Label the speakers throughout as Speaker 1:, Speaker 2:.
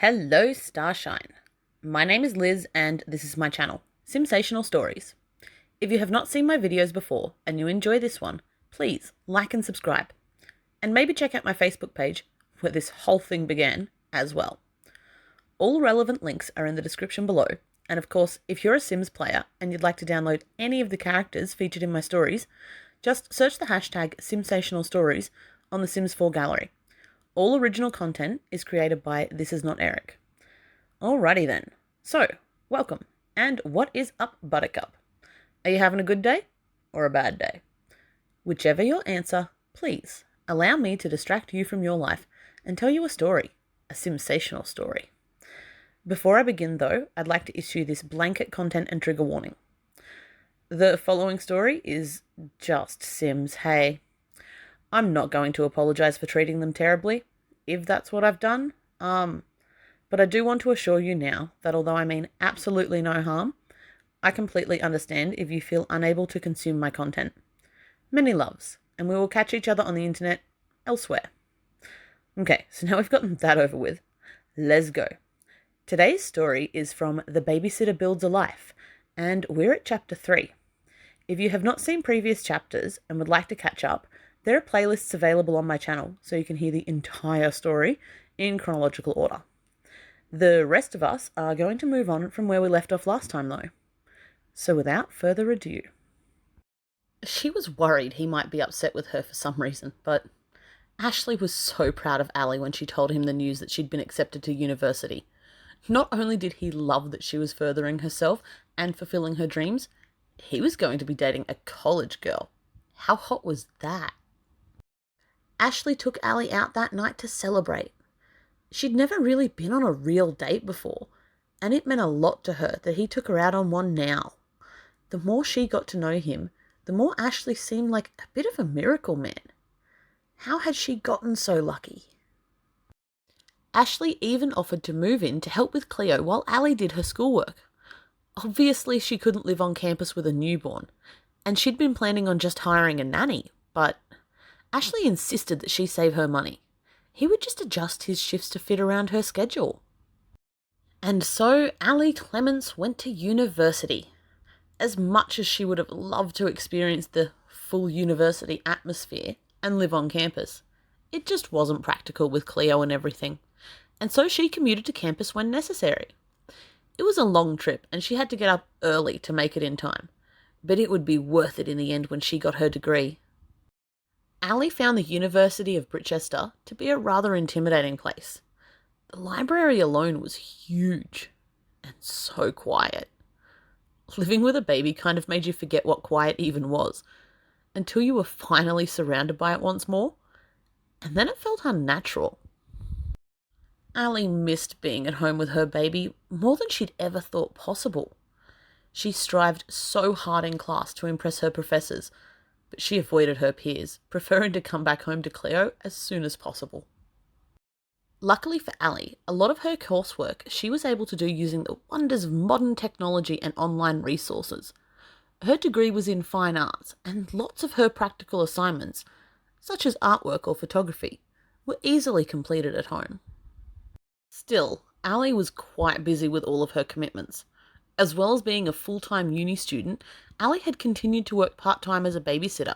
Speaker 1: Hello, Starshine. My name is Liz and this is my channel, Simsational Stories. If you have not seen my videos before and you enjoy this one, please like and subscribe. And maybe check out my Facebook page, where this whole thing began, as well. All relevant links are in the description below, and of course, if you're a Sims player and you'd like to download any of the characters featured in my stories, just search the hashtag Simsational Stories on the Sims 4 gallery. All original content is created by This Is Not Eric. Alrighty then. So, welcome. And what is up, Buttercup? Are you having a good day or a bad day? Whichever your answer, please allow me to distract you from your life and tell you a story, a Simsational story. Before I begin though, I'd like to issue this blanket content and trigger warning. The following story is just Sims, hey. I'm not going to apologize for treating them terribly, if that's what I've done. But I do want to assure you now that although I mean absolutely no harm, I completely understand if you feel unable to consume my content. Many loves, and we will catch each other on the internet elsewhere. Okay, so now we've gotten that over with. Let's go. Today's story is from The Babysitter Builds a Life, and we're at chapter 3. If you have not seen previous chapters and would like to catch up, there are playlists available on my channel so you can hear the entire story in chronological order. The rest of us are going to move on from where we left off last time though. So without further ado. She was worried he might be upset with her for some reason, but Ashley was so proud of Ali when she told him the news that she'd been accepted to university. Not only did he love that she was furthering herself and fulfilling her dreams, he was going to be dating a college girl. How hot was that? Ashley took Ali out that night to celebrate. She'd never really been on a real date before, and it meant a lot to her that he took her out on one now. The more she got to know him, the more Ashley seemed like a bit of a miracle man. How had she gotten so lucky? Ashley even offered to move in to help with Cleo while Ali did her schoolwork. Obviously, she couldn't live on campus with a newborn, and she'd been planning on just hiring a nanny, but Ashley insisted that she save her money. He would just adjust his shifts to fit around her schedule. And so Ali Clements went to university. As much as she would have loved to experience the full university atmosphere and live on campus, it just wasn't practical with Cleo and everything, and so she commuted to campus when necessary. It was a long trip and she had to get up early to make it in time, but it would be worth it in the end when she got her degree. Ali found the University of Brichester to be a rather intimidating place. The library alone was huge and so quiet. Living with a baby kind of made you forget what quiet even was, until you were finally surrounded by it once more, and then it felt unnatural. Ali missed being at home with her baby more than she'd ever thought possible. She strived so hard in class to impress her professors, but she avoided her peers, preferring to come back home to Cleo as soon as possible. Luckily for Ali, a lot of her coursework she was able to do using the wonders of modern technology and online resources. Her degree was in fine arts, and lots of her practical assignments, such as artwork or photography, were easily completed at home. Still, Ali was quite busy with all of her commitments. As well as being a full-time uni student, Ali had continued to work part-time as a babysitter,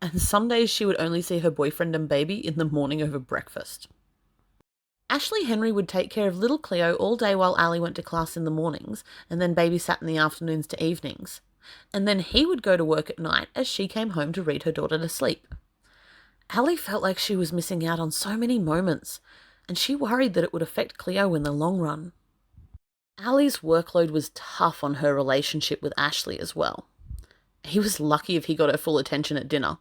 Speaker 1: and some days she would only see her boyfriend and baby in the morning over breakfast. Ashley Henry would take care of little Cleo all day while Ali went to class in the mornings, and then babysat in the afternoons to evenings. And then he would go to work at night as she came home to read her daughter to sleep. Ali felt like she was missing out on so many moments, and she worried that it would affect Cleo in the long run. Ali's workload was tough on her relationship with Ashley as well. He was lucky if he got her full attention at dinner.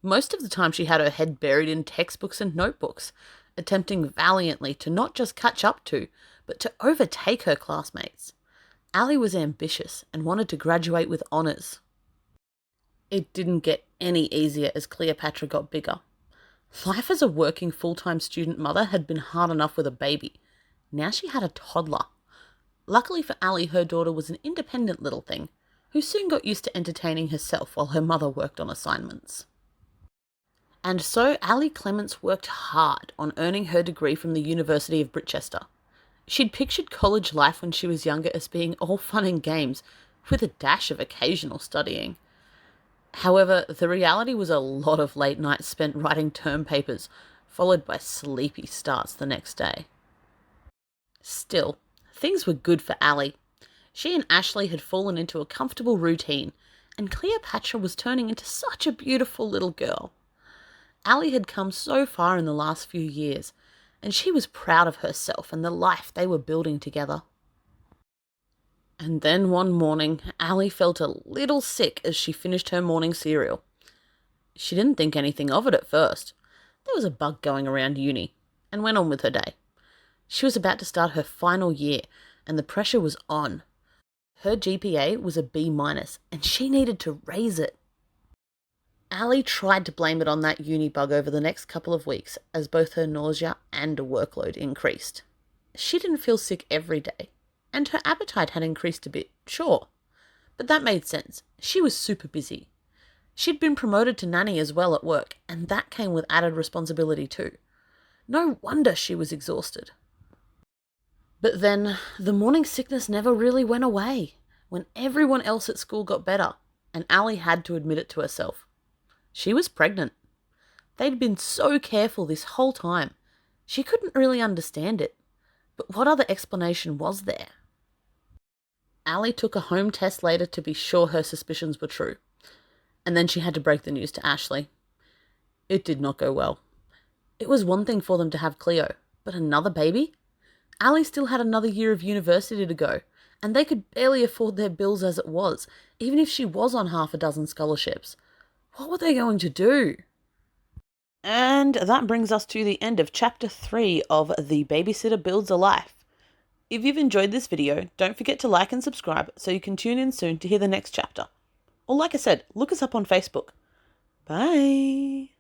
Speaker 1: Most of the time she had her head buried in textbooks and notebooks, attempting valiantly to not just catch up to, but to overtake her classmates. Ali was ambitious and wanted to graduate with honours. It didn't get any easier as Cleopatra got bigger. Life as a working full-time student mother had been hard enough with a baby. Now she had a toddler. Luckily for Ali, her daughter was an independent little thing, who soon got used to entertaining herself while her mother worked on assignments. And so Ali Clements worked hard on earning her degree from the University of Brichester. She'd pictured college life when she was younger as being all fun and games, with a dash of occasional studying. However, the reality was a lot of late nights spent writing term papers, followed by sleepy starts the next day. Still, things were good for Ali. She and Ashley had fallen into a comfortable routine, and Cleopatra was turning into such a beautiful little girl. Ali had come so far in the last few years, and she was proud of herself and the life they were building together. And then one morning, Ali felt a little sick as she finished her morning cereal. She didn't think anything of it at first. There was a bug going around uni, and went on with her day. She was about to start her final year, and the pressure was on. Her GPA was a B-, and she needed to raise it. Ali tried to blame it on that uni bug over the next couple of weeks as both her nausea and workload increased. She didn't feel sick every day, and her appetite had increased a bit, sure. But that made sense. She was super busy. She'd been promoted to nanny as well at work, and that came with added responsibility too. No wonder she was exhausted. But then, the morning sickness never really went away when everyone else at school got better, and Ali had to admit it to herself. She was pregnant. They'd been so careful this whole time. She couldn't really understand it. But what other explanation was there? Ali took a home test later to be sure her suspicions were true. And then she had to break the news to Ashley. It did not go well. It was one thing for them to have Cleo, but another baby? Ali still had another year of university to go, and they could barely afford their bills as it was, even if she was on half a dozen scholarships. What were they going to do? And that brings us to the end of Chapter 3 of The Babysitter Builds a Life. If you've enjoyed this video, don't forget to like and subscribe so you can tune in soon to hear the next chapter. Or like I said, look us up on Facebook. Bye!